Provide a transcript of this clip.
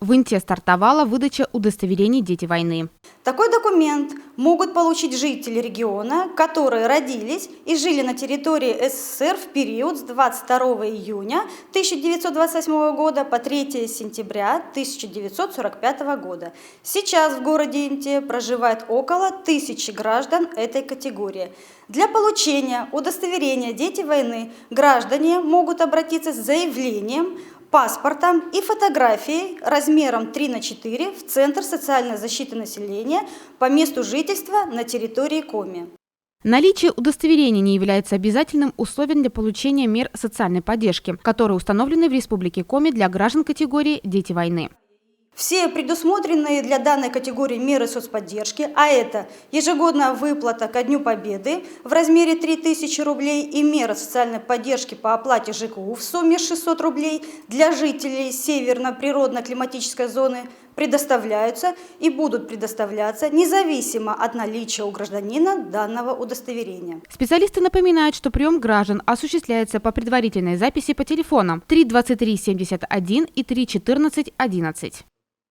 В Инте стартовала выдача удостоверений «Дети войны». Такой документ могут получить жители региона, которые родились и жили на территории СССР в период с 22 июня 1928 года по 3 сентября 1945 года. Сейчас в городе Инте проживает около 1000 граждан этой категории. Для получения удостоверения «Дети войны» граждане могут обратиться с заявлением, паспортом и фотографией размером 3×4 в Центр социальной защиты населения по месту жительства на территории Коми. Наличие удостоверения не является обязательным условием для получения мер социальной поддержки, которые установлены в Республике Коми для граждан категории «Дети войны». Все предусмотренные для данной категории меры соцподдержки, а это ежегодная выплата ко Дню Победы в размере 3000 рублей и мера социальной поддержки по оплате ЖКУ в сумме 600 рублей для жителей северно-природно-климатической зоны предоставляются и будут предоставляться независимо от наличия у гражданина данного удостоверения. Специалисты напоминают, что прием граждан осуществляется по предварительной записи по телефонам 3 23 71 и 3 14 11.